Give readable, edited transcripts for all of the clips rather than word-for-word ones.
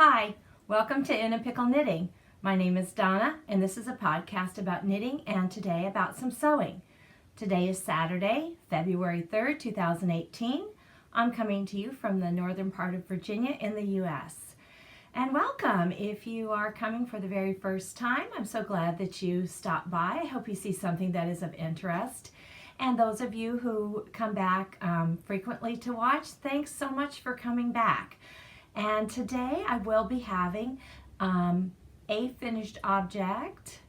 Hi, welcome to In a Pickle Knitting. My name is Donna, and this is a podcast about knitting and today about some sewing. Today is Saturday, February 3rd, 2018. I'm coming to you from the northern part of Virginia in the U.S. And welcome. If you are coming for the very first time, I'm so glad that you stopped by. I hope you see something that is of interest. And those of you who come back frequently to watch, thanks so much for coming back. And today I will be having a finished object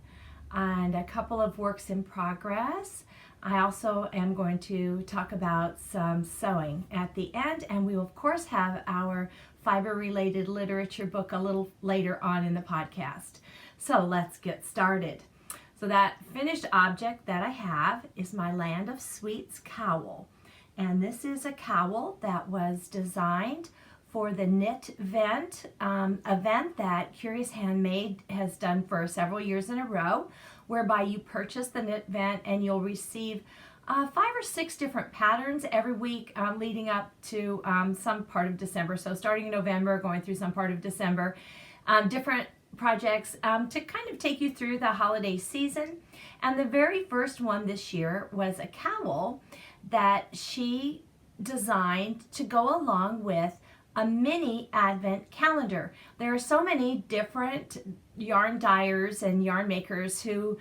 and a couple of works in progress. I also am going to talk about some sewing at the end, and we will of course have our fiber related literature book a little later on in the podcast. So let's get started. So that finished object that I have is my Land of Sweets cowl. And this is a cowl that was designed for the Knit Vent event that Curious Handmade has done for several years in a row, whereby you purchase the Knit Vent and you'll receive 5 or 6 different patterns every week leading up to some part of December. So starting in November, going through some part of December, different projects to kind of take you through the holiday season. And the very first one this year was a cowl that she designed to go along with a mini advent calendar. There are so many different yarn dyers and yarn makers who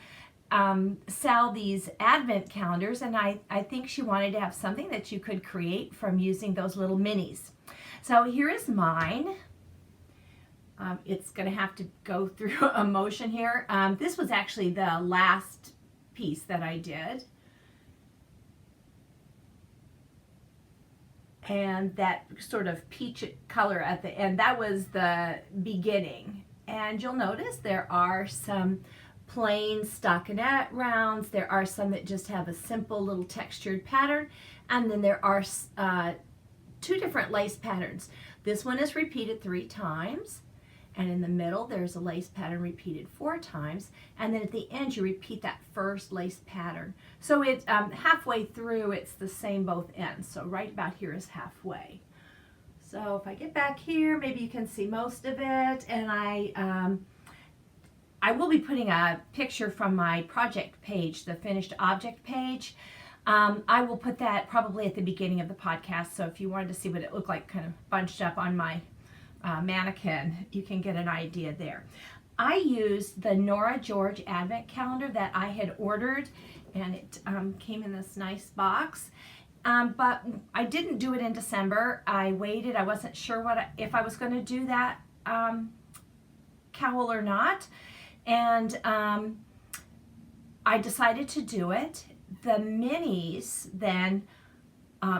sell these advent calendars, and I think she wanted to have something that you could create from using those little minis. So here is mine. It's going to have to go through a motion here. This was actually the last piece that I did. And that sort of peach color at the end, that was the beginning. And you'll notice there are some plain stockinette rounds. There are some that just have a simple little textured pattern. And then there are 2 different lace patterns. This one is repeated 3 times. And in the middle, there's a lace pattern repeated 4 times. And then at the end, you repeat that first lace pattern. So it's halfway through, it's the same both ends. So right about here is halfway. So if I get back here, maybe you can see most of it. And I will be putting a picture from my project page, the finished object page. I will put that probably at the beginning of the podcast. So if you wanted to see what it looked like kind of bunched up on my mannequin, you can get an idea there. I used the Nora George Advent Calendar that I had ordered, and it came in this nice box. But I didn't do it in December. I waited. I wasn't sure if I was going to do that cowl or not, and I decided to do it. The minis then.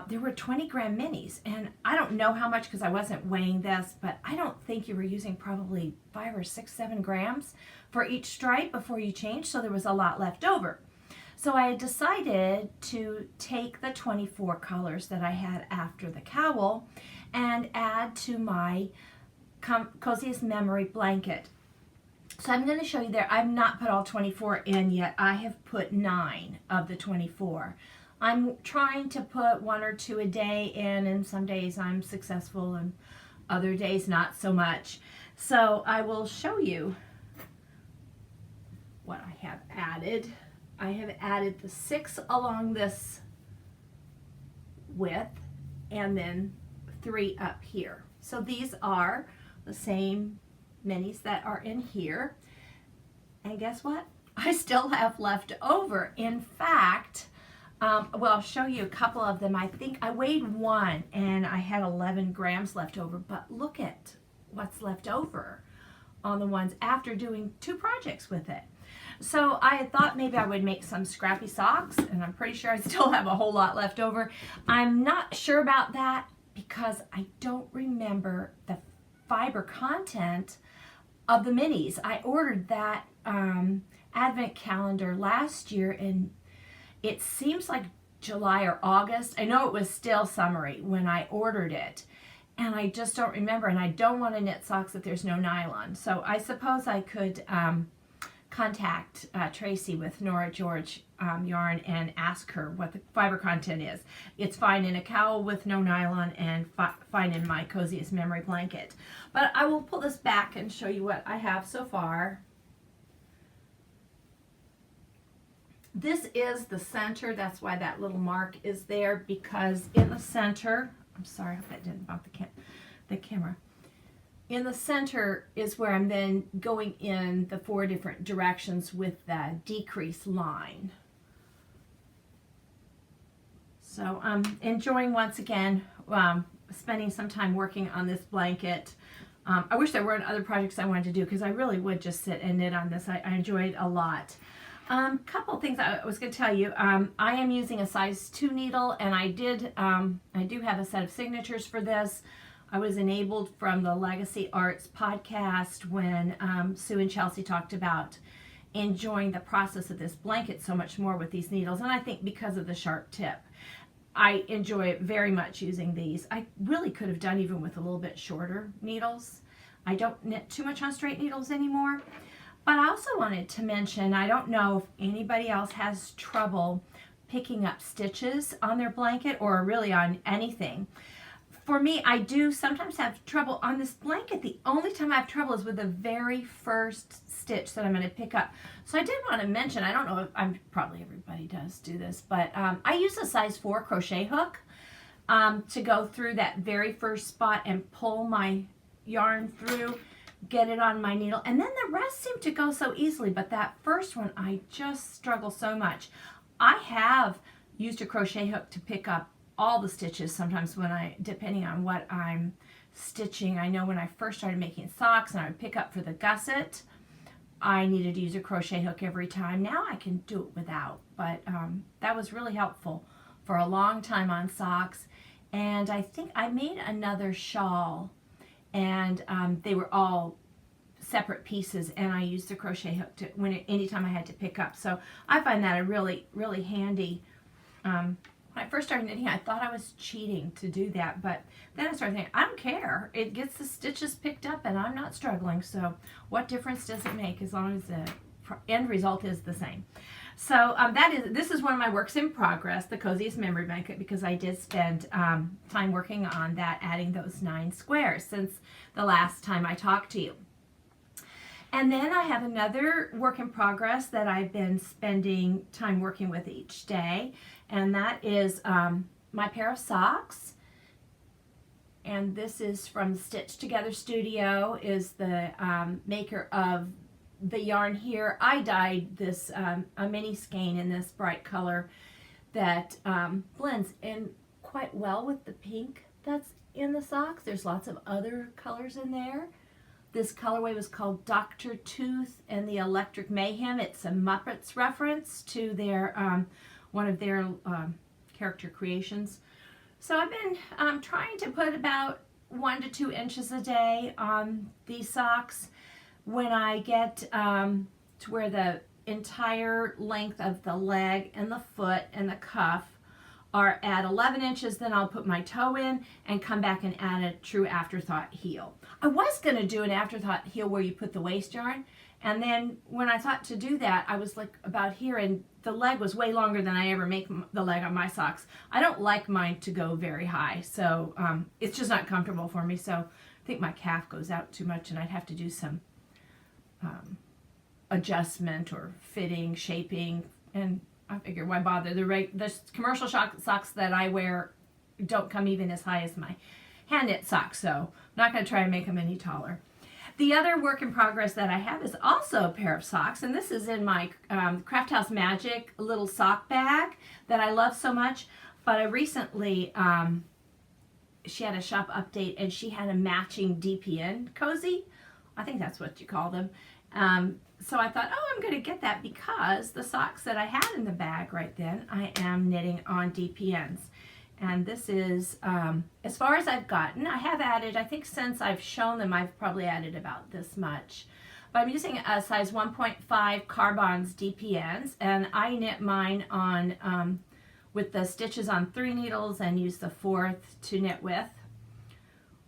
There were 20-gram minis, and I don't know how much because I wasn't weighing this, but I don't think you were using probably 5 or 6, 7 grams for each stripe before you change, so there was a lot left over. So I decided to take the 24 colors that I had after the cowl and add to my Coziest Memory blanket. So I'm going to show you there. I've not put all 24 in yet. I have put 9 of the 24. I'm trying to put 1 or 2 a day in, and some days I'm successful and other days not so much. So I will show you what I have added. I have added the 6 along this width and then 3 up here. So these are the same minis that are in here. And guess what? I still have left over. In fact, well, I'll show you a couple of them. I think I weighed 1 and I had 11 grams left over, but look at what's left over on the ones after doing 2 projects with it. So I had thought maybe I would make some scrappy socks, and I'm pretty sure I still have a whole lot left over. I'm not sure about that because I don't remember the fiber content of the minis. I ordered that advent calendar last year, and it seems like July or August. I know it was still summery when I ordered it, and I just don't remember, and I don't want to knit socks if there's no nylon. So I suppose I could contact Tracy with Nora George yarn and ask her what the fiber content is. It's fine in a cowl with no nylon and fine in my Coziest Memory blanket. But I will pull this back and show you what I have so far. This is the center. That's why that little mark is there, because in the center, I'm sorry, I hope that didn't bump the camera. In the center is where I'm then going in the 4 different directions with the decrease line. So I'm enjoying, once again, spending some time working on this blanket. I wish there weren't other projects I wanted to do, because I really would just sit and knit on this. I enjoyed a lot. Couple things I was going to tell you. I am using a size 2 needle, and I do have a set of signatures for this. I was enabled from the Legacy Arts podcast when Sue and Chelsea talked about enjoying the process of this blanket so much more with these needles, and I think because of the sharp tip. I enjoy very much using these. I really could have done even with a little bit shorter needles. I don't knit too much on straight needles anymore. But I also wanted to mention, I don't know if anybody else has trouble picking up stitches on their blanket or really on anything. For me, I do sometimes have trouble on this blanket. The only time I have trouble is with the very first stitch that I'm going to pick up. So I did want to mention, I don't know if probably everybody does do this, but I use a size 4 crochet hook to go through that very first spot and pull my yarn through, get it on my needle, and then the rest seem to go so easily, but that first one I just struggle so much. I have used a crochet hook to pick up all the stitches sometimes depending on what I'm stitching. I know when I first started making socks and I would pick up for the gusset, I needed to use a crochet hook every time. Now I can do it without, but that was really helpful for a long time on socks. And I think I made another shawl, and they were all separate pieces, and I used the crochet hook anytime I had to pick up. So I find that a really, really handy. When I first started knitting, I thought I was cheating to do that, but then I started thinking, I don't care. It gets the stitches picked up, and I'm not struggling. So what difference does it make as long as the end result is the same? So this is one of my works in progress, the Coziest Memory blanket, because I did spend time working on that, adding those 9 squares since the last time I talked to you. And then I have another work in progress that I've been spending time working with each day, and that is my pair of socks. And this is from Stitch Together Studio, is the maker of the yarn here. I dyed this a mini skein in this bright color that blends in quite well with the pink that's in the socks. There's lots of other colors in there. This colorway was called Dr. Tooth and the Electric Mayhem. It's a Muppets reference to their one of their character creations. So I've been trying to put about 1 to 2 inches a day on these socks. When I get to where the entire length of the leg and the foot and the cuff are at 11 inches, then I'll put my toe in and come back and add a true afterthought heel. I was going to do an afterthought heel where you put the waist yarn, and then when I thought to do that, I was like about here, and the leg was way longer than I ever make the leg on my socks. I don't like mine to go very high, so it's just not comfortable for me. So I think my calf goes out too much, and I'd have to do some adjustment or fitting, shaping, and I figure why bother. The commercial socks that I wear don't come even as high as my hand knit socks, so I'm not going to try and make them any taller. The other work in progress that I have is also a pair of socks, and this is in my Craft House Magic little sock bag that I love so much. But I recently, she had a shop update, and she had a matching DPN cozy. I think that's what you call them. So I thought, oh, I'm going to get that because the socks that I had in the bag right then, I am knitting on DPNs. And this is, as far as I've gotten, I have added, I think since I've shown them, I've probably added about this much. But I'm using a size 1.5 Carbons DPNs, and I knit mine on, with the stitches on 3 needles and use the 4th to knit with.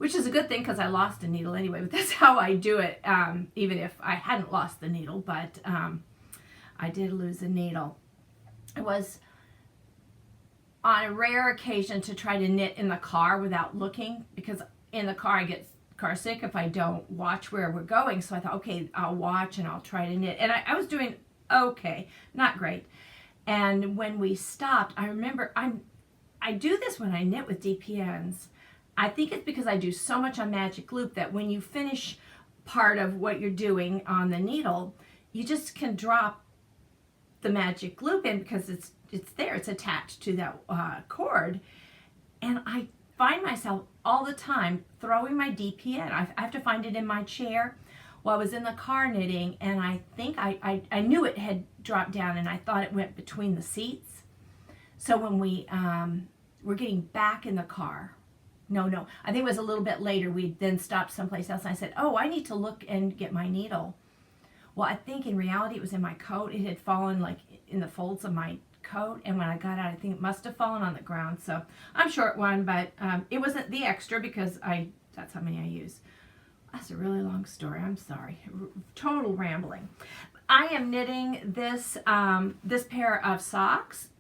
which is a good thing because I lost a needle anyway, but that's how I do it, even if I hadn't lost the needle, but I did lose a needle. It was on a rare occasion to try to knit in the car without looking, because in the car I get car sick if I don't watch where we're going. So I thought, okay, I'll watch and I'll try to knit. And I was doing okay, not great. And when we stopped, I remember I do this when I knit with DPNs. I think it's because I do so much on magic loop that when you finish part of what you're doing on the needle, you just can drop the magic loop in because it's there, it's attached to that cord. And I find myself all the time throwing my DPN. I have to find it in my chair. Well, I was in the car knitting, and I think I knew it had dropped down, and I thought it went between the seats. So when we were getting back in the car, no, I think it was a little bit later, we then stopped someplace else, and I said, oh, I need to look and get my needle. Well, I think in reality it was in my coat. It had fallen like in the folds of my coat, and when I got out, I think it must have fallen on the ground. So I'm short one, but it wasn't the extra because that's how many I use. That's a really long story. I'm sorry. Total rambling. I am knitting this this pair of socks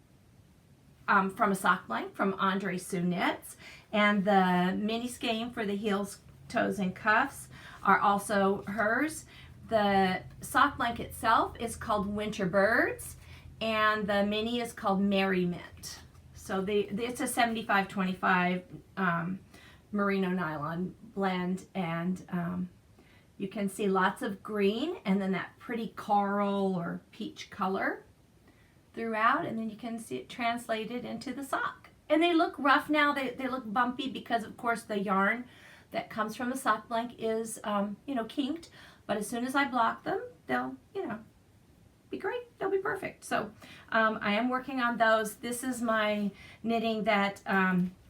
from a sock blank from Andre Sue Knits, and the mini skein for the heels, toes, and cuffs are also hers. The sock blank itself is called Winter Birds, and the mini is called Merriment. So it's a 75-25 merino nylon blend, and you can see lots of green and then that pretty coral or peach color throughout, and then you can see it translated into the sock. And they look rough now, they look bumpy because of course the yarn that comes from the sock blank is kinked, but as soon as I block them, they'll be great, they'll be perfect. So I am working on those. This is my knitting that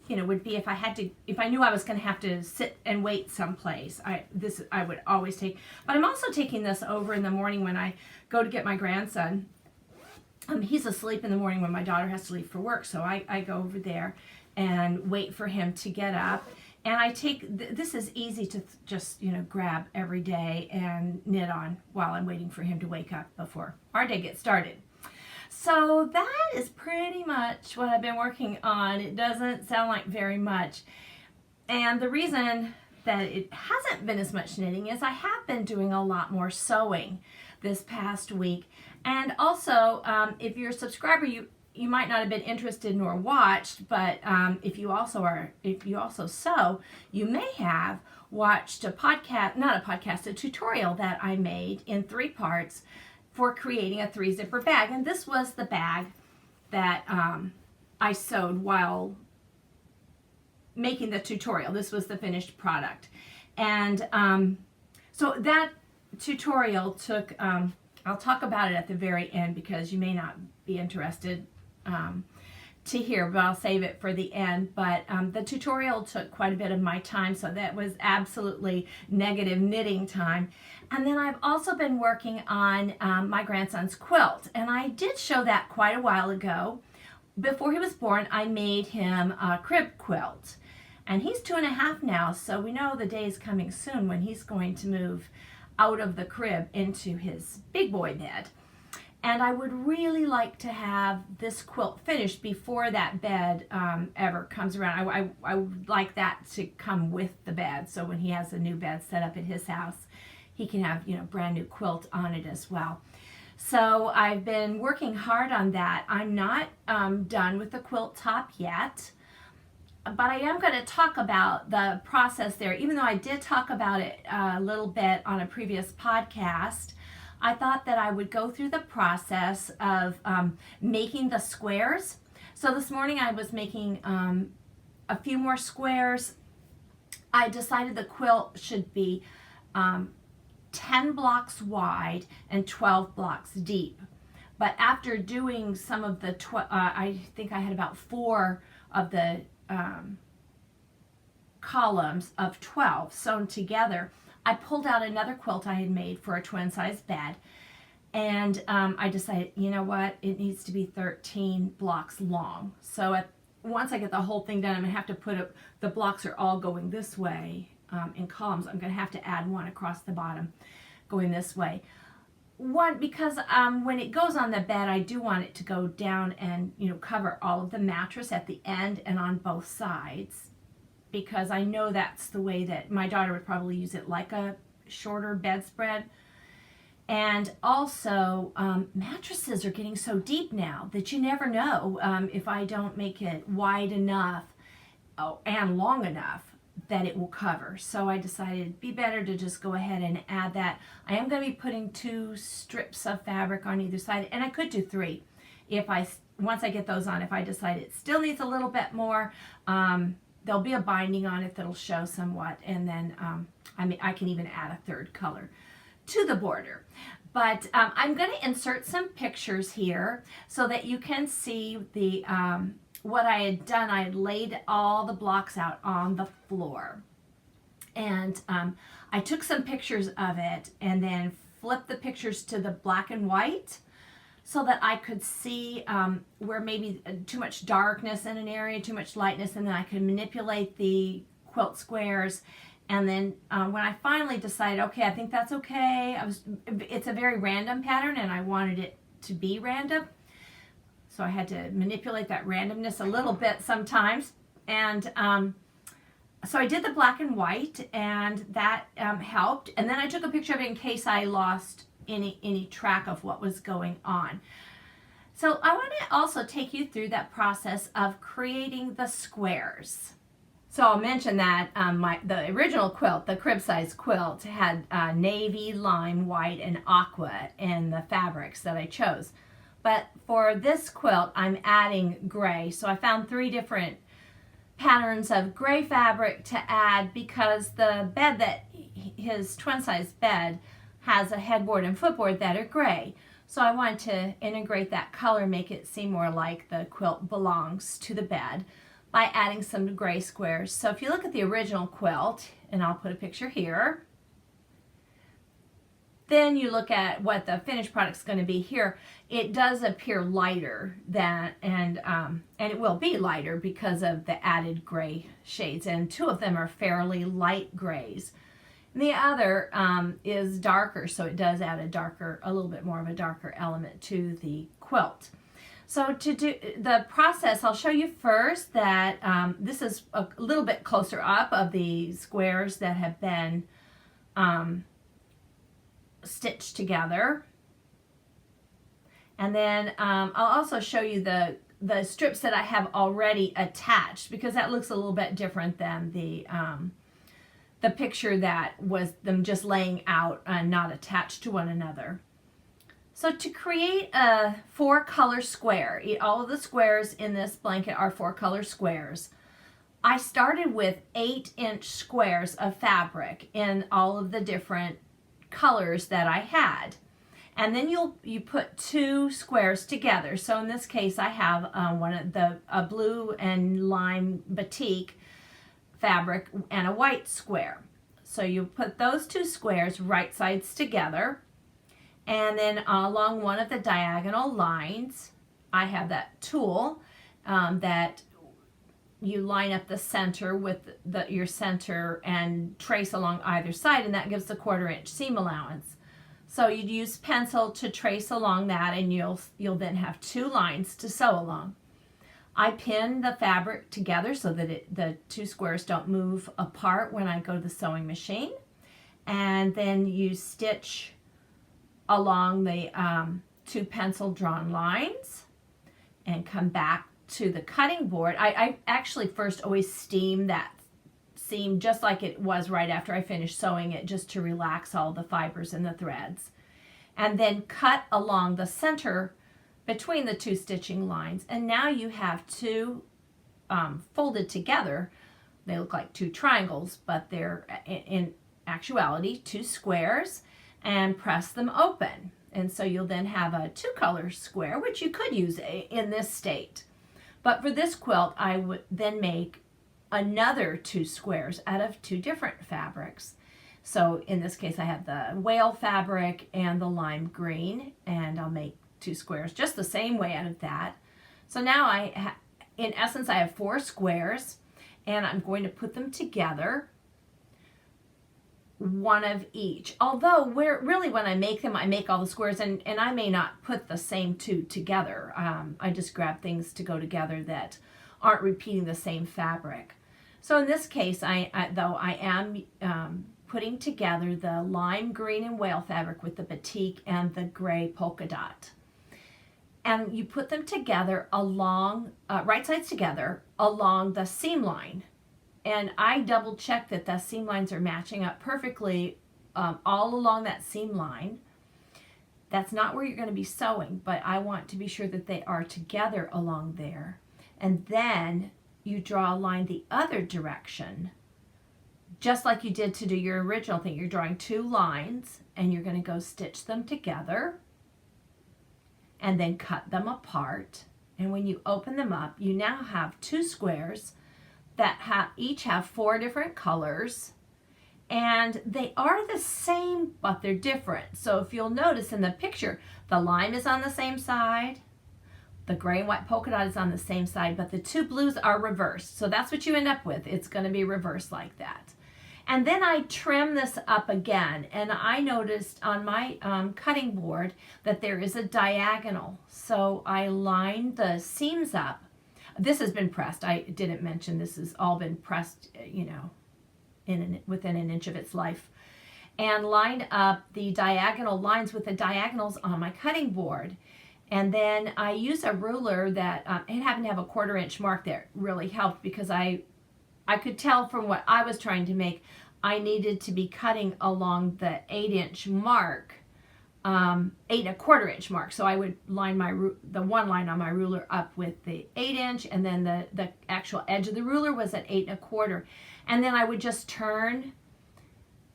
would be if I knew I was going to have to sit and wait someplace. I would always take, but I'm also taking this over in the morning when I go to get my grandson. He's asleep in the morning when my daughter has to leave for work, so I go over there and wait for him to get up. And I take, this is easy to just, grab every day and knit on while I'm waiting for him to wake up before our day gets started. So that is pretty much what I've been working on. It doesn't sound like very much. And the reason that it hasn't been as much knitting is I have been doing a lot more sewing this past week. And also, if you're a subscriber, you might not have been interested nor watched, but if you also sew, you may have watched a tutorial that I made in 3 parts for creating a 3-zipper bag. And this was the bag that I sewed while making the tutorial. This was the finished product. And so that tutorial took, I'll talk about it at the very end because you may not be interested to hear, but I'll save it for the end. But the tutorial took quite a bit of my time, so that was absolutely negative knitting time. And then I've also been working on my grandson's quilt, and I did show that quite a while ago. Before he was born, I made him a crib quilt, and he's 2.5 now, so we know the day is coming soon when he's going to move out of the crib into his big boy bed. And I would really like to have this quilt finished before that bed ever comes around. I would like that to come with the bed, so when he has a new bed set up at his house, he can have brand new quilt on it as well. So I've been working hard on that. I'm not done with the quilt top yet, but I am going to talk about the process there. Even though I did talk about it a little bit on a previous podcast, I thought that I would go through the process of making the squares. So this morning I was making a few more squares. I decided the quilt should be 10 blocks wide and 12 blocks deep. But after doing some of the, I think I had about 4 of the columns of 12 sewn together, I pulled out another quilt I had made for a twin size bed, and I decided, you know what, it needs to be 13 blocks long. So once I get the whole thing done, I'm going to have to put up, the blocks are all going this way in columns. I'm going to have to add one across the bottom going this way. One, because when it goes on the bed, I do want it to go down and, you know, cover all of the mattress at the end and on both sides, because I know that's the way that my daughter would probably use it, like a shorter bedspread. And also, mattresses are getting so deep now that you never know if I don't make it wide enough and long enough that it will cover. So I decided it'd be better to just go ahead and add that. I am going to be putting 2 strips of fabric on either side, and I could do 3 if once I get those on. If I decide it still needs a little bit more, there'll be a binding on it that'll show somewhat, and then I can even add a 3rd color to the border. But I'm going to insert some pictures here so that you can see the what I had done. I had laid all the blocks out on the floor, and I took some pictures of it and then flipped the pictures to the black and white so that I could see where maybe too much darkness in an area, too much lightness, and then I could manipulate the quilt squares. And then when I finally decided, okay, I think that's okay, it's a very random pattern and I wanted it to be random. So I had to manipulate that randomness a little bit sometimes. And so I did the black and white, and that helped. And then I took a picture of it in case I lost any track of what was going on. So I want to also take you through that process of creating the squares. So I'll mention that the original quilt, the crib size quilt, had navy, lime, white, and aqua in the fabrics that I chose. But for this quilt, I'm adding gray. So I found 3 different patterns of gray fabric to add, because the bed that his twin size bed has a headboard and footboard that are gray. So I wanted to integrate that color, make it seem more like the quilt belongs to the bed by adding some gray squares. So if you look at the original quilt, and I'll put a picture here, then you look at what the finished product's going to be here. It does appear lighter than, and it will be lighter because of the added gray shades, and 2 of them are fairly light grays. And the other is darker, so it does add a little bit more of a darker element to the quilt. So to do the process, I'll show you first that this is a little bit closer up of the squares that have been stitched together. And then I'll also show you the strips that I have already attached, because that looks a little bit different than the picture that was them just laying out and not attached to one another. So to create a 4-color square, all of the squares in this blanket are 4-color squares. I started with 8-inch squares of fabric in all of the different colors that I had. And then you put 2 squares together. So in this case, I have a blue and lime batik fabric and a white square. So you put those 2 squares right sides together. And then along one of the diagonal lines, I have that tool that you line up the center with your center and trace along either side, and that gives the 1/4-inch seam allowance. So you'd use pencil to trace along that, and you'll then have 2 lines to sew along. I pin the fabric together so that the 2 squares don't move apart when I go to the sewing machine, and then you stitch along the 2 pencil drawn lines and come back to the cutting board. I actually first always steam that seam just like it was right after I finished sewing it, just to relax all the fibers and the threads, and then cut along the center between the 2 stitching lines. And now you have 2 folded together. They look like 2 triangles, but they're in actuality 2 squares, and press them open. And so you'll then have a 2-color square, which you could use in this state. But for this quilt, I would then make another 2 squares out of 2 different fabrics. So in this case, I have the whale fabric and the lime green, and I'll make 2 squares just the same way out of that. So now I in essence, I have 4 squares, and I'm going to put them together, one of each. Although when I make them, I make all the squares, and I may not put the same 2 together. I just grab things to go together that aren't repeating the same fabric. So in this case, I am putting together the lime green and whale fabric with the batik and the gray polka dot. And you put them together along, right sides together, along the seam line. And I double check that the seam lines are matching up perfectly all along that seam line. That's not where you're going to be sewing, but I want to be sure that they are together along there. And then you draw a line the other direction, just like you did to do your original thing. You're drawing 2 lines, and you're going to go stitch them together and then cut them apart. And when you open them up, you now have 2 squares that each have 4 different colors, and they are the same, but they're different. So if you'll notice in the picture, the lime is on the same side, the gray and white polka dot is on the same side, but the 2 blues are reversed. So that's what you end up with. It's going to be reversed like that. And then I trim this up again, and I noticed on my cutting board that there is a diagonal. So I lined the seams up. This has been pressed. I didn't mention this has all been pressed, within an inch of its life. And lined up the diagonal lines with the diagonals on my cutting board. And then I use a ruler that, it happened to have a 1/4 inch mark there. It really helped because I could tell from what I was trying to make, I needed to be cutting along the 8-inch mark, 8 1/4 inch mark. So I would line the one line on my ruler up with the 8-inch, and then the actual edge of the ruler was at 8 1/4. And then I would just turn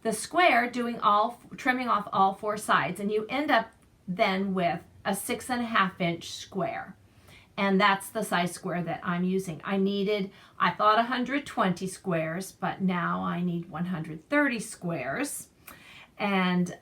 the square, trimming off all 4 sides, and you end up then with a 6 1/2 inch square. And that's the size square that I'm using. I thought 120 squares, but now I need 130 squares. And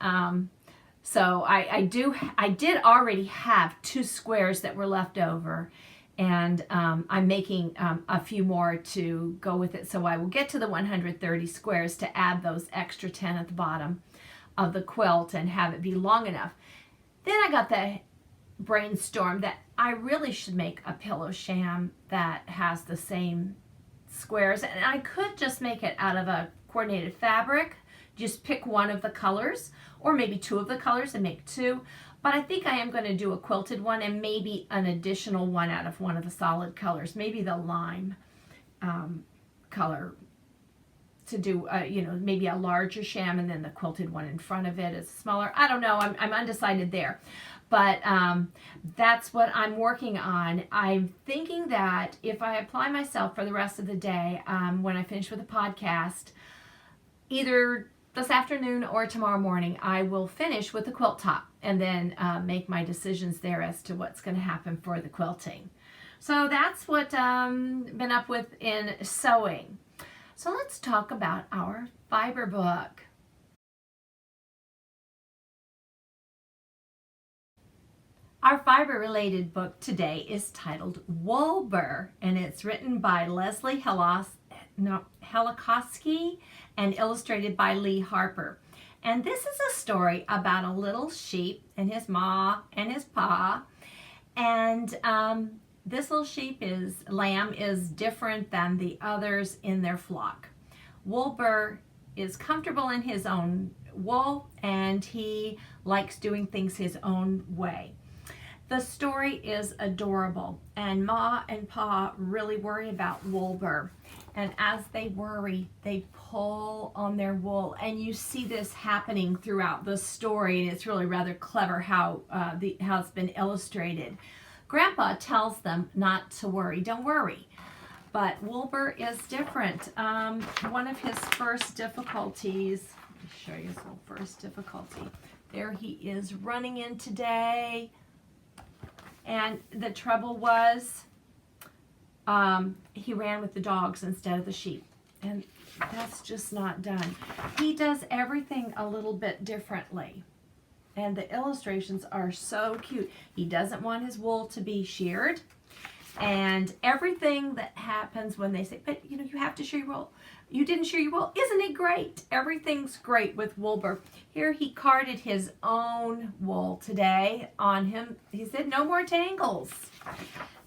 so I did already have 2 squares that were left over, and I'm making a few more to go with it. So I will get to the 130 squares to add those extra 10 at the bottom of the quilt and have it be long enough. Then I got the brainstorm that I really should make a pillow sham that has the same squares, and I could just make it out of a coordinated fabric, just pick one of the colors, or maybe 2 of the colors and make 2, but I think I am going to do a quilted one and maybe an additional one out of one of the solid colors, maybe the lime color, to do maybe a larger sham and then the quilted one in front of it is smaller. I don't know, I'm undecided there. But that's what I'm working on. I'm thinking that if I apply myself for the rest of the day, when I finish with the podcast, either this afternoon or tomorrow morning, I will finish with the quilt top and then make my decisions there as to what's going to happen for the quilting. So that's what I've been up with in sewing. So let's talk about our fiber book. Our fiber-related book today is titled Woolbur, and it's written by Leslie Helikowski and illustrated by Lee Harper. And this is a story about a little sheep and his ma and his pa. And this little lamb is different than the others in their flock. Woolbur is comfortable in his own wool, and he likes doing things his own way. The story is adorable, and Ma and Pa really worry about Woolbur. And as they worry, they pull on their wool. And you see this happening throughout the story, and it's really rather clever how it's been illustrated. Grandpa tells them not to worry. Don't worry. But Woolbur is different. One of his first difficulties, let me show you his little first difficulty. There he is running in today. And the trouble was, he ran with the dogs instead of the sheep. And that's just not done. He does everything a little bit differently. And the illustrations are so cute. He doesn't want his wool to be sheared. And everything that happens when they say, but you know, you have to share your wool. You didn't share your wool. Isn't it great? Everything's great with Woolbur. Here he carded his own wool today on him. He said, no more tangles.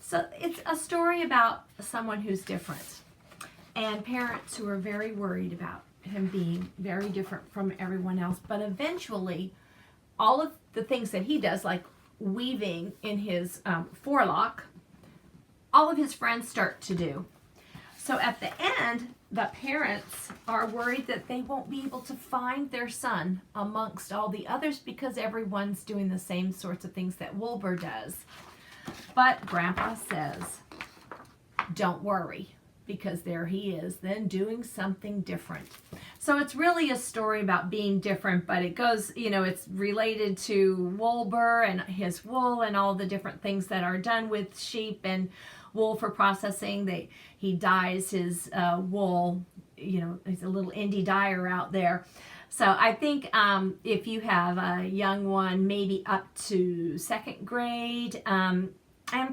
So it's a story about someone who's different and parents who are very worried about him being very different from everyone else. But eventually, all of the things that he does, like weaving in his forelock, all of his friends start to do. So at the end, the parents are worried that they won't be able to find their son amongst all the others because everyone's doing the same sorts of things that Woolbur does. But Grandpa says, don't worry, because there he is then doing something different. So it's really a story about being different, but it goes, you know, it's related to Woolbur and his wool and all the different things that are done with sheep and wool for processing. He dyes his wool, you know, he's a little indie dyer out there. So I think if you have a young one, maybe up to second grade, and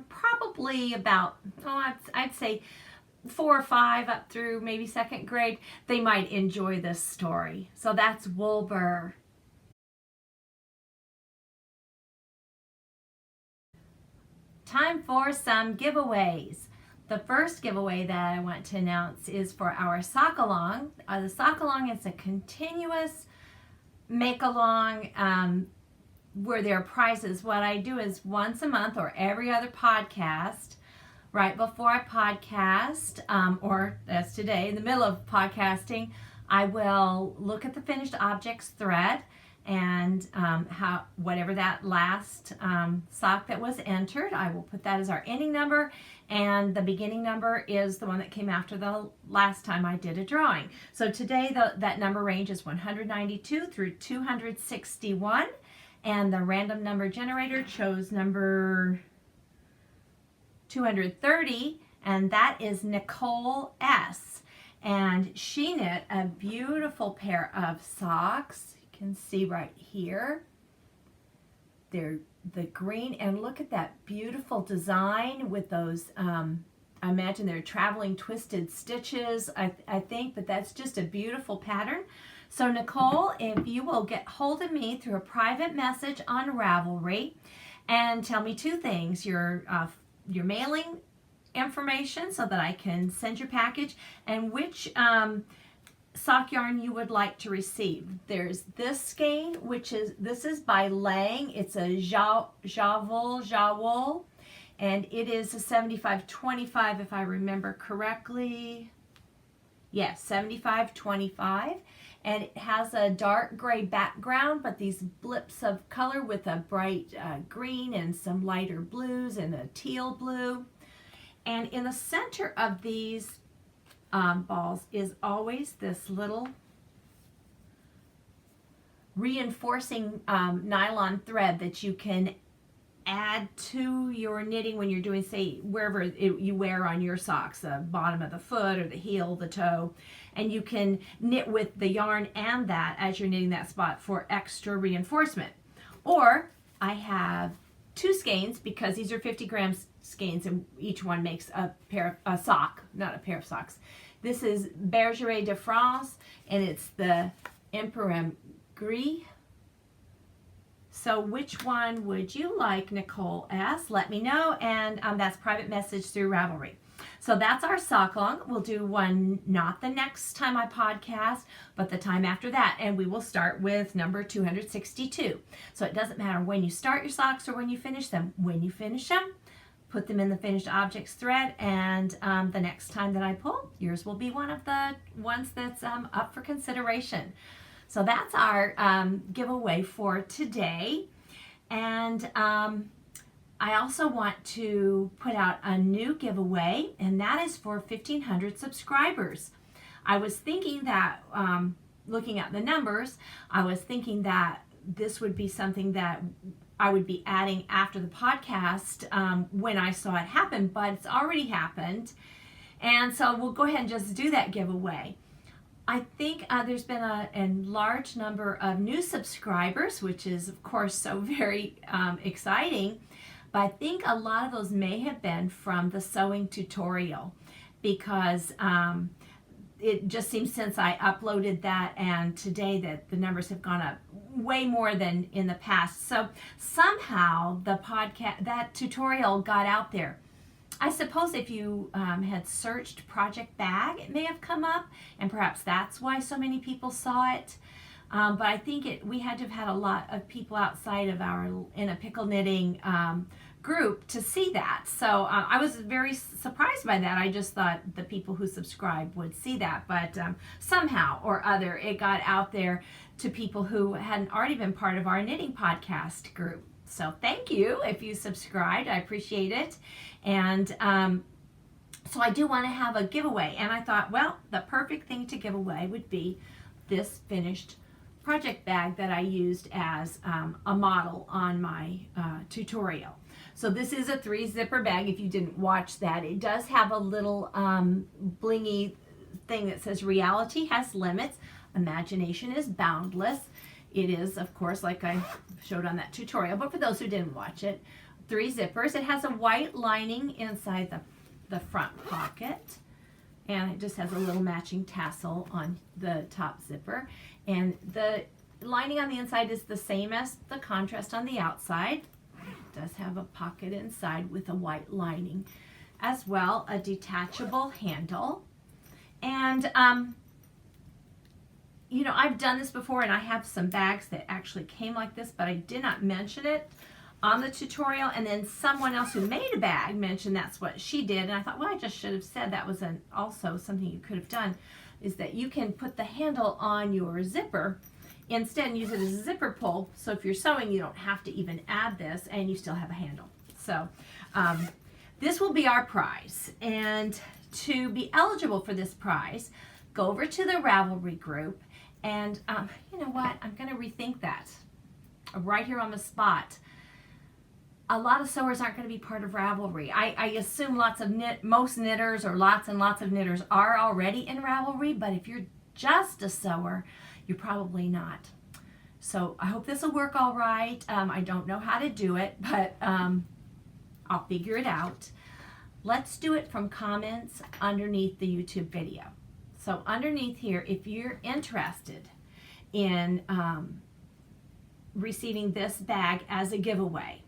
probably about, I'd say 4 or 5 up through maybe second grade, they might enjoy this story. So that's Woolbur. Time for some giveaways. The first giveaway that I want to announce is for our sock along. The sock along is a continuous make along where there are prizes. What I do is once a month or every other podcast, right before I podcast, or as today, in the middle of podcasting, I will look at the finished objects thread and whatever that last sock that was entered, I will put that as our ending number, and the beginning number is the one that came after the last time I did a drawing. So today that number range is 192 through 261, and the random number generator chose number 230, and that is Nicole S. And she knit a beautiful pair of socks. You can see right here. They're the green, and look at that beautiful design with those, I imagine they're traveling twisted stitches, I think, but that's just a beautiful pattern. So Nicole, if you will get hold of me through a private message on Ravelry and tell me 2 things, your mailing information so that I can send your package, and which sock yarn you would like to receive. There's this skein, this is by Lang. It's a Jawol, and it is a 75-25 if I remember correctly. Yes, 75-25, and it has a dark gray background, but these blips of color with a bright green and some lighter blues and a teal blue. And in the center of these balls is always this little reinforcing nylon thread that you can add to your knitting when you're doing, say, wherever you wear on your socks, the bottom of the foot or the heel, the toe, and you can knit with the yarn and that as you're knitting that spot for extra reinforcement. Or I have 2 skeins, because these are 50 grams skeins and each one makes a sock, not a pair of socks. This is Bergeret de France, and it's the Emperor Gris. So which one would you like, Nicole S? Let me know, and that's private message through Ravelry. So that's our sock along. We'll do one not the next time I podcast, but the time after that, and we will start with number 262. So it doesn't matter when you start your socks or when you finish them. When you finish them, put them in the finished objects thread, and the next time that I pull, yours will be one of the ones that's up for consideration. So that's our giveaway for today. And I also want to put out a new giveaway, and that is for 1,500 subscribers. I was thinking that, looking at the numbers, I was thinking that this would be something that I would be adding after the podcast when I saw it happen, but it's already happened. And so we'll go ahead and just do that giveaway. I think there's been a large number of new subscribers, which is, of course, so very exciting. But I think a lot of those may have been from the sewing tutorial, because it just seems since I uploaded that and today that the numbers have gone up way more than in the past. So somehow the podcast, that tutorial got out there. I suppose if you had searched Project Bag, it may have come up, and perhaps that's why so many people saw it. But I think we had to have had a lot of people outside of our In a Pickle Knitting group to see that. So I was very surprised by that. I just thought the people who subscribe would see that, but somehow or other it got out there to people who hadn't already been part of our knitting podcast group. So thank you if you subscribed. I appreciate it. And so I do want to have a giveaway, and I thought, well, the perfect thing to give away would be this finished project bag that I used as a model on my tutorial. So this is a 3-zipper bag. If you didn't watch that, it does have a little blingy thing that says reality has limits, imagination is boundless. It is, of course, like I showed on that tutorial, but for those who didn't watch it, 3 zippers. It has a white lining inside the front pocket, and it just has a little matching tassel on the top zipper, and the lining on the inside is the same as the contrast on the outside. It does have a pocket inside with a white lining as well, a detachable handle, and you know, I've done this before, and I have some bags that actually came like this, but I did not mention it on the tutorial. And then someone else who made a bag mentioned that's what she did, and I thought, well, I just should have said that was also something you could have done, is that you can put the handle on your zipper instead and use it as a zipper pull. So if you're sewing, you don't have to even add this, and you still have a handle. So this will be our prize, and to be eligible for this prize, go over to the Ravelry group. And you know what? I'm going to rethink that right here on the spot. A lot of sewers aren't going to be part of Ravelry. I assume most knitters, or lots and lots of knitters, are already in Ravelry, but if you're just a sewer, you're probably not. So I hope this will work all right. I don't know how to do it, but I'll figure it out. Let's do it from comments underneath the YouTube video. So underneath here, if you're interested in receiving this bag as a giveaway,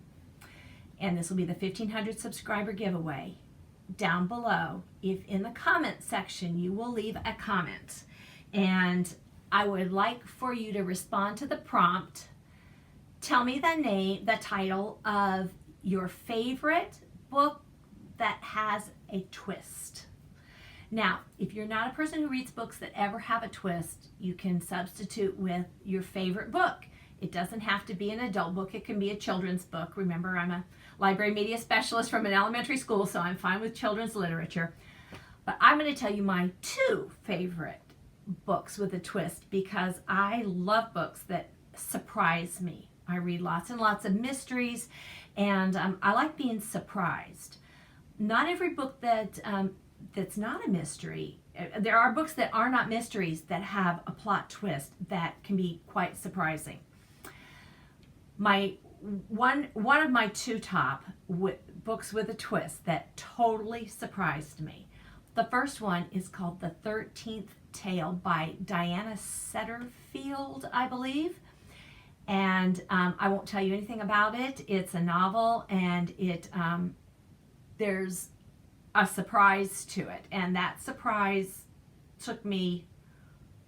and this will be the 1,500 subscriber giveaway, down below, if in the comment section you will leave a comment, and I would like for you to respond to the prompt. Tell me the title of your favorite book that has a twist. Now, if you're not a person who reads books that ever have a twist, you can substitute with your favorite book. It doesn't have to be an adult book. It can be a children's book. Remember, I'm a library media specialist from an elementary school, so I'm fine with children's literature. But I'm going to tell you my 2 favorite books with a twist, because I love books that surprise me. I read lots and lots of mysteries, and I like being surprised. Not every book that's not a mystery. There are books that are not mysteries that have a plot twist that can be quite surprising. One of my 2 top books with a twist that totally surprised me. The first one is called The 13th Tale by Diana Setterfield, I believe. And I won't tell you anything about it. It's a novel, and there's a surprise to it, and that surprise took me,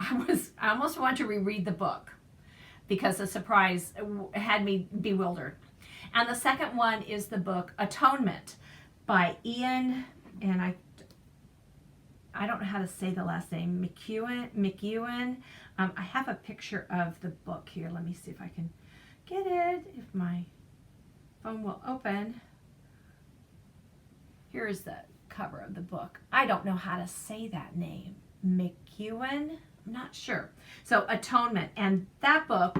I almost wanted to reread the book because the surprise had me bewildered. And the second one is the book Atonement by Ian, and I don't know how to say the last name, McEwen. I have a picture of the book here. Let me see if I can get it, if my phone will open. Here's the cover of the book. I don't know how to say that name. McEwen? I'm not sure. So Atonement, and that book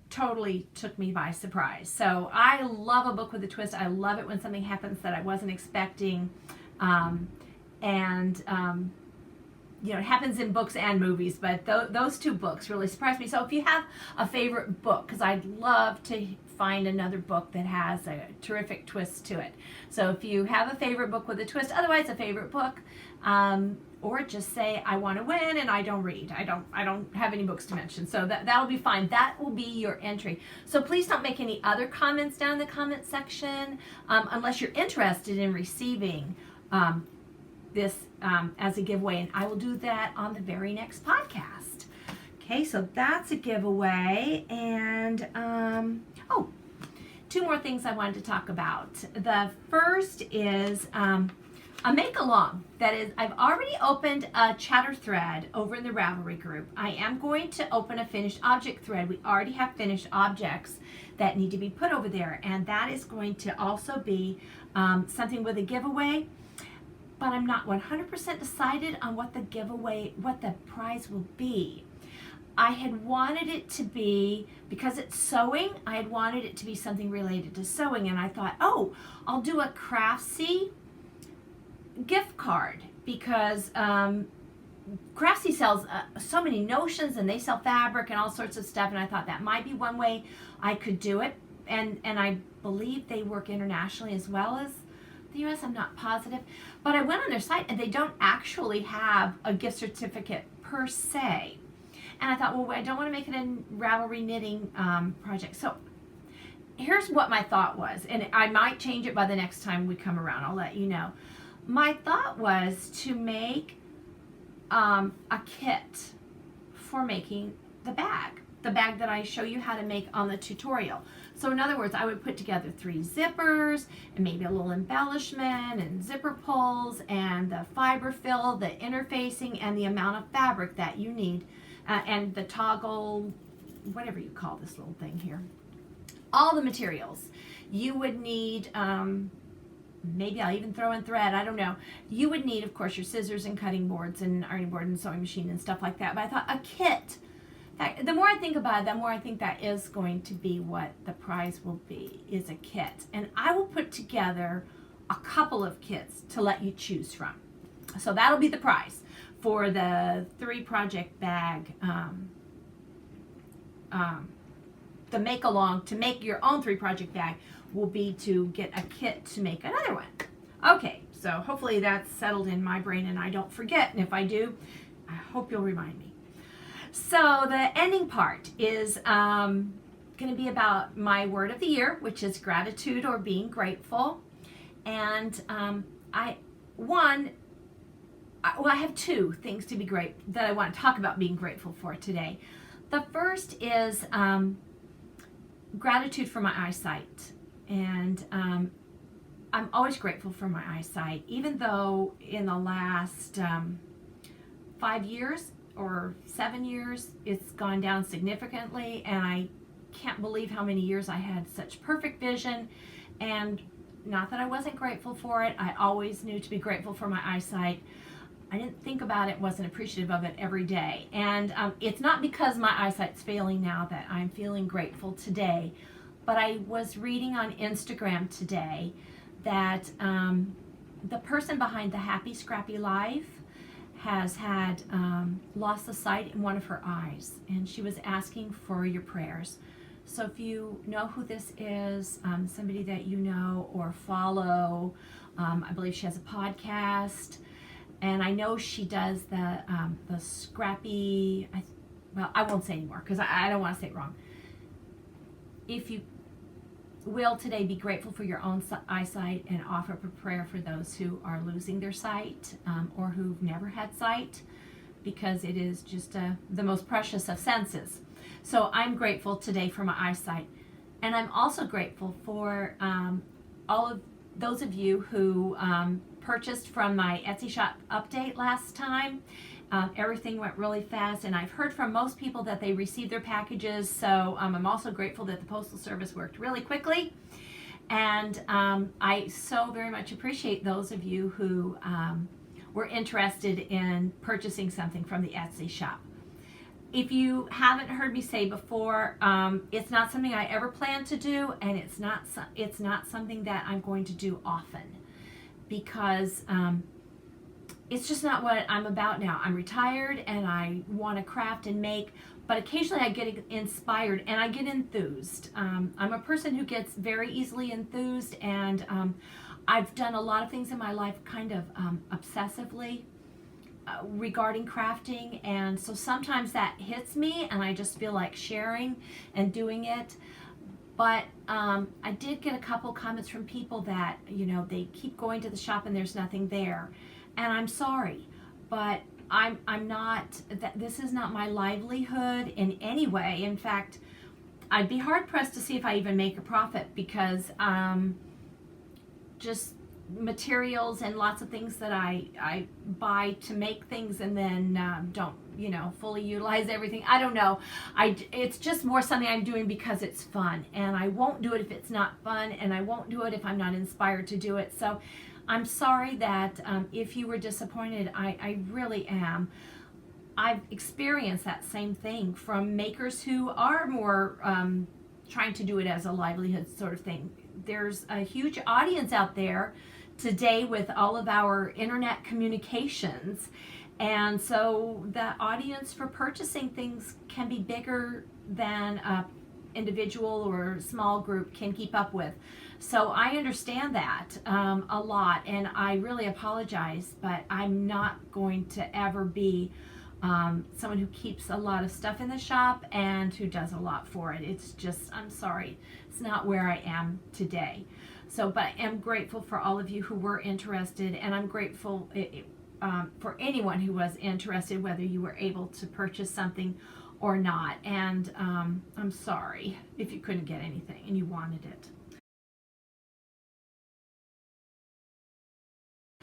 totally took me by surprise. So I love a book with a twist. I love it when something happens that I wasn't expecting. You know, it happens in books and movies, but those 2 books really surprised me. So if you have a favorite book, because I'd love to find another book that has a terrific twist to it. So if you have a favorite book with a twist, otherwise a favorite book, or just say I want to win and I don't read. I don't have any books to mention. So that'll be fine. That will be your entry. So please don't make any other comments down in the comment section unless you're interested in receiving this as a giveaway, and I will do that on the very next podcast. Okay, so that's a giveaway, and oh, two more things I wanted to talk about. The first is a make-along. That is, I've already opened a chatter thread over in the Ravelry group. I am going to open a finished object thread. We already have finished objects that need to be put over there, and that is going to also be something with a giveaway. But I'm not 100% decided on what the prize will be. I had wanted it to be, because it's sewing, I had wanted it to be something related to sewing, and I thought, oh, I'll do a Craftsy gift card, because Craftsy sells so many notions, and they sell fabric and all sorts of stuff, and I thought that might be one way I could do it, and I believe they work internationally as well as the US, I'm not positive, but I went on their site and they don't actually have a gift certificate per se. And I thought, well, I don't want to make it a Ravelry knitting project. So here's what my thought was, and I might change it by the next time we come around. I'll let you know. My thought was to make a kit for making the bag that I show you how to make on the tutorial. So in other words, I would put together 3 zippers and maybe a little embellishment and zipper pulls and the fiber fill, the interfacing, and the amount of fabric that you need, and the toggle, whatever you call this little thing here. All the materials. You would need, maybe I'll even throw in thread, I don't know. You would need, of course, your scissors and cutting boards and ironing board and sewing machine and stuff like that. But I thought a kit, the more I think about it, the more I think that is going to be what the prize will be, is a kit. And I will put together a couple of kits to let you choose from. So that'll be the prize for the 3 project bag, the make along to make your own 3 project bag will be to get a kit to make another one. Okay, so hopefully that's settled in my brain and I don't forget. And if I do, I hope you'll remind me. So the ending part is going to be about my word of the year, which is gratitude or being grateful. And I have 2 things to be that I want to talk about being grateful for today. The first is gratitude for my eyesight. And I'm always grateful for my eyesight, even though in the last 5 years or 7 years, it's gone down significantly, and I can't believe how many years I had such perfect vision. And not that I wasn't grateful for it, I always knew to be grateful for my eyesight. I didn't think about it, wasn't appreciative of it every day. And it's not because my eyesight's failing now that I'm feeling grateful today, but I was reading on Instagram today that the person behind the Happy Scrappy Life has had lost the sight in one of her eyes, and she was asking for your prayers. So if you know who this is, somebody that you know or follow, I believe she has a podcast, and I know she does the scrappy, well, I won't say anymore because I don't want to say it wrong. If you will today be grateful for your own eyesight and offer up a prayer for those who are losing their sight or who've never had sight, because it is just the most precious of senses. So I'm grateful today for my eyesight, and I'm also grateful for all of those of you who purchased from my Etsy shop update last time. Everything went really fast, and I've heard from most people that they received their packages, so I'm also grateful that the Postal Service worked really quickly. And I so very much appreciate those of you who were interested in purchasing something from the Etsy shop. If you haven't heard me say before, it's not something I ever plan to do, and it's not something that I'm going to do often, because it's just not what I'm about now. I'm retired and I want to craft and make, but occasionally I get inspired and I get enthused. I'm a person who gets very easily enthused, and I've done a lot of things in my life kind of obsessively regarding crafting, and so sometimes that hits me and I just feel like sharing and doing it. But I did get a couple comments from people that, they keep going to the shop and there's nothing there, and I'm sorry, but I'm not, this is not my livelihood in any way. In fact, I'd be hard pressed to see if I even make a profit, because just materials and lots of things that I buy to make things and then don't fully utilize everything. I don't know. It's just more something I'm doing because it's fun, and I won't do it if it's not fun, and I won't do it if I'm not inspired to do it. So I'm sorry that if you were disappointed. I really am. I've experienced that same thing from makers who are more trying to do it as a livelihood sort of thing. There's a huge audience out there today with all of our internet communications, and so the audience for purchasing things can be bigger than a individual or small group can keep up with. So I understand that a lot, and I really apologize, but I'm not going to ever be someone who keeps a lot of stuff in the shop and who does a lot for it. It's just, I'm sorry, it's not where I am today. So, but I am grateful for all of you who were interested, and I'm grateful for anyone who was interested, whether you were able to purchase something or not. And I'm sorry if you couldn't get anything and you wanted it.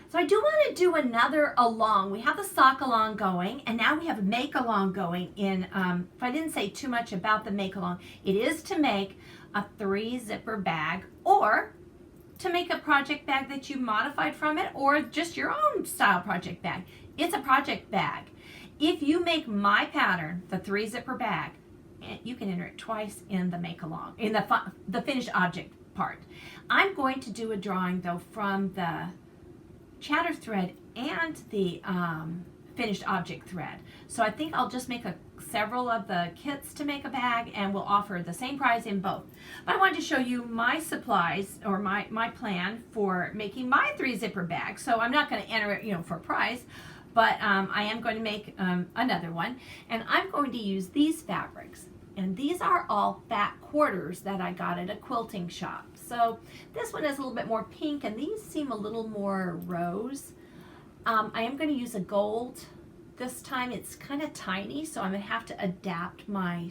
So I do want to do another along. We have the sock along going, and now we have a make along going in, if I didn't say too much about the make along, it is to make a 3-zipper bag, or to make a project bag that you modified from it, or just your own style project bag. It's a project bag. If you make my pattern, the 3-zipper bag, you can enter it twice in the make along, in the finished object part. I'm going to do a drawing though from the chatter thread and the finished object thread. So I think I'll just make several of the kits to make a bag, and we'll offer the same price in both. But I wanted to show you my supplies, or my plan for making my 3-zipper bag. So I'm not going to enter it, for price, but I am going to make another one, and I'm going to use these fabrics. And these are all fat quarters that I got at a quilting shop. So this one is a little bit more pink, and these seem a little more rose. I am going to use a gold this time. It's kind of tiny, so I'm going to have to adapt my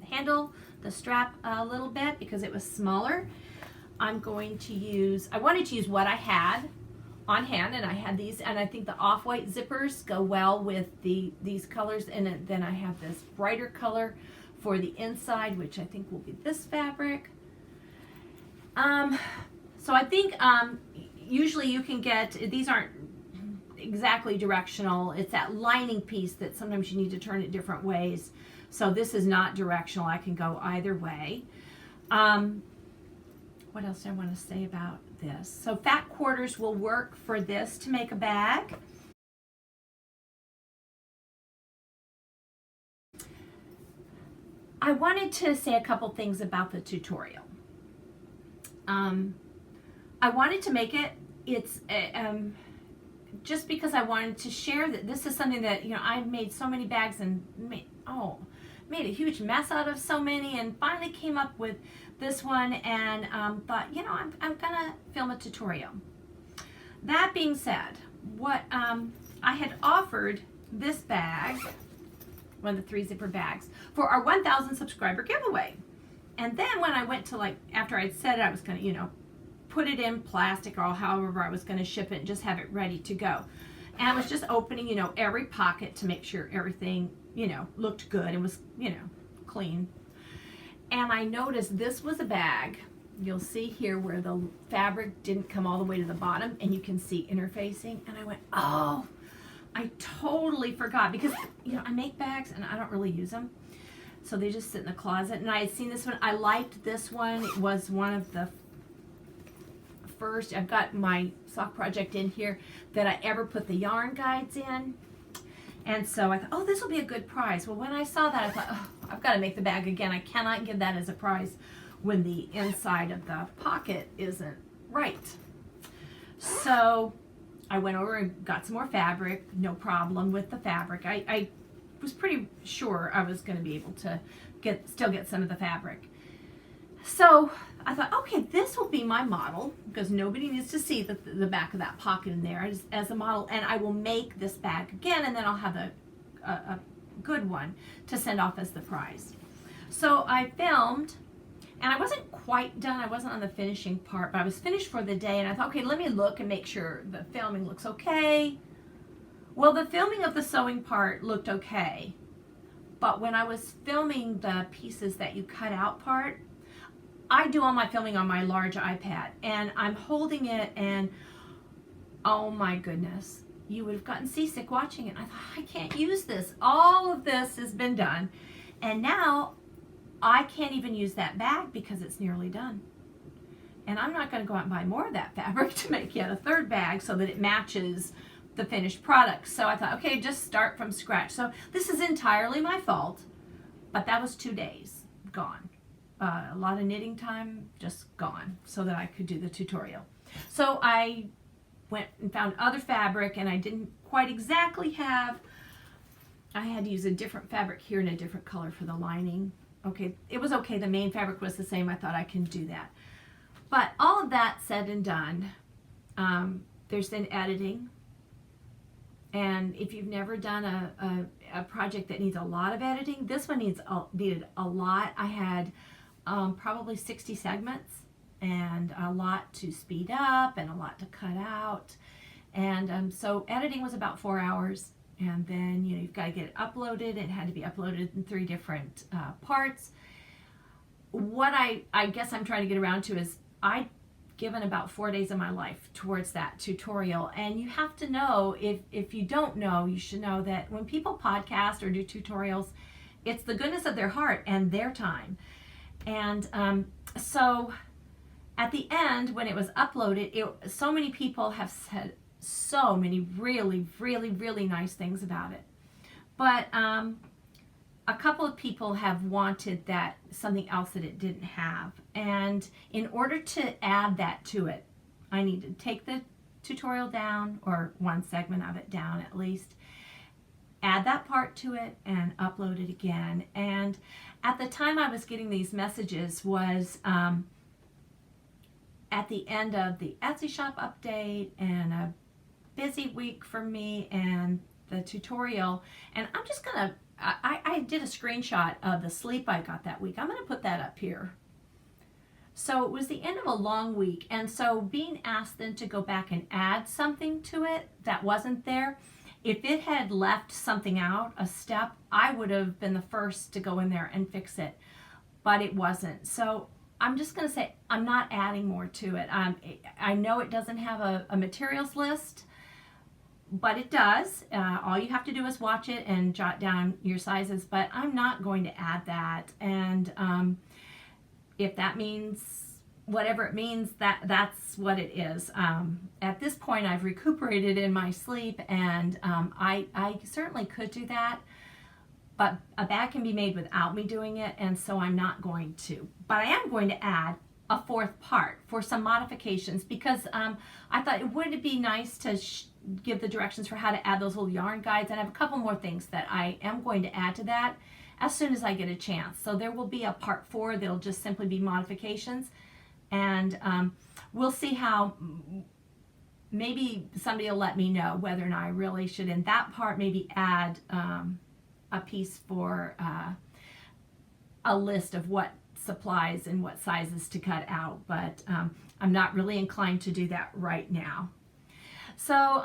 handle, the strap a little bit, because it was smaller. I'm going to use, I wanted to use what I had on hand, and I had these, and I think the off-white zippers go well with these colors, and then I have this brighter color for the inside, which I think will be this fabric. So I think usually you can get, these aren't exactly directional. It's that lining piece that sometimes you need to turn it different ways. So this is not directional. I can go either way. What else do I want to say about this? So fat quarters will work for this to make a bag. I wanted to say a couple things about the tutorial. I wanted to make it, it's just because I wanted to share that this is something that, I've made so many bags and made a huge mess out of so many, and finally came up with this one, and thought, I'm gonna film a tutorial. That being said, what I had offered this bag, one of the 3-zipper bags, for our 1,000 subscriber giveaway. And then when I went to, after I'd said it, I was gonna, put it in plastic, or however I was gonna ship it and just have it ready to go. And I was just opening, every pocket to make sure everything, looked good and was, clean. And I noticed this was a bag. You'll see here where the fabric didn't come all the way to the bottom, and you can see interfacing. And I went, oh, I totally forgot, because, I make bags and I don't really use them. So they just sit in the closet. And I had seen this one. I liked this one. It was one of the first, I've got my sock project in here, that I ever put the yarn guides in. And so I thought, oh, this will be a good prize. Well, when I saw that, I thought, oh, I've got to make the bag again. I cannot give that as a prize when the inside of the pocket isn't right. So I went over and got some more fabric. No problem with the fabric. I was pretty sure I was going to be able to still get some of the fabric. So I thought, okay, this will be my model, because nobody needs to see the back of that pocket in there as a model, and I will make this bag again, and then I'll have a good one to send off as the prize. So I filmed, and I wasn't quite done. I wasn't on the finishing part, but I was finished for the day, and I thought, okay, let me look and make sure the filming looks okay. Well, the filming of the sewing part looked okay, but when I was filming the pieces that you cut out part, I do all my filming on my large iPad, and I'm holding it, and oh my goodness, you would have gotten seasick watching it. I thought, I can't use this. All of this has been done, and now I can't even use that bag because it's nearly done. And I'm not going to go out and buy more of that fabric to make yet a third bag so that it matches the finished product. So I thought, okay, just start from scratch. So this is entirely my fault, but that was 2 days gone. A lot of knitting time just gone so that I could do the tutorial. So I went and found other fabric, and I didn't quite exactly have, I had to use a different fabric here and a different color for the lining. Okay, it was okay. The main fabric was the same. I thought I can do that. But all of that said and done, there's then editing. And if you've never done a project that needs a lot of editing, this one needed a lot. I had probably 60 segments, and a lot to speed up and a lot to cut out. And so editing was about 4 hours. And then, you know, you've got to get it uploaded. It had to be uploaded in 3 different parts. What I guess I'm trying to get around to is I've given about 4 days of my life towards that tutorial. And you have to know, if you don't know, you should know that when people podcast or do tutorials, it's the goodness of their heart and their time. And so at the end, when it was uploaded, so many people have said so many really, really, really nice things about it. But a couple of people have wanted something else that it didn't have. And in order to add that to it, I need to take the tutorial down, or one segment of it down at least, add that part to it, and upload it again. And at the time I was getting these messages was at the end of the Etsy shop update and a busy week for me and the tutorial. And I'm just gonna, I did a screenshot of the sleep I got that week. I'm gonna put that up here. So it was the end of a long week, and so being asked then to go back and add something to it that wasn't there, if it had left something out, a step, I would have been the first to go in there and fix it, but it wasn't. So I'm just going to say I'm not adding more to it. I know it doesn't have a materials list, but it does. All you have to do is watch it and jot down your sizes, but I'm not going to add that. And if that means whatever it means, that's what it is. At this point, I've recuperated in my sleep, and I certainly could do that, but a bag can be made without me doing it, and so I'm not going to. But I am going to add a 4th part for some modifications, because I thought it would be nice to give the directions for how to add those little yarn guides, and I have a couple more things that I am going to add to that as soon as I get a chance. So there will be a part 4 that'll just simply be modifications. And we'll see how, maybe somebody will let me know whether or not I really should, in that part, maybe add a piece for a list of what supplies and what sizes to cut out. But I'm not really inclined to do that right now. So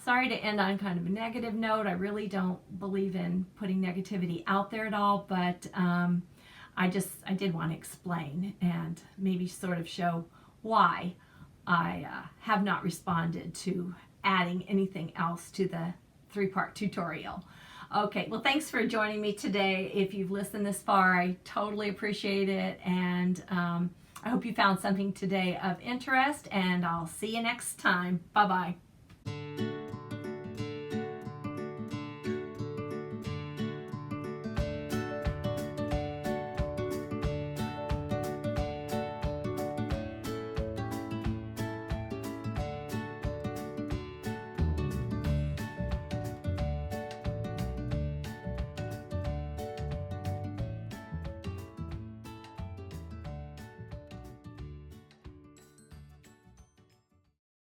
sorry to end on kind of a negative note. I really don't believe in putting negativity out there at all, but I did want to explain and maybe sort of show why I have not responded to adding anything else to the 3-part tutorial. Okay, well, thanks for joining me today. If you've listened this far, I totally appreciate it, and I hope you found something today of interest, and I'll see you next time. Bye-bye.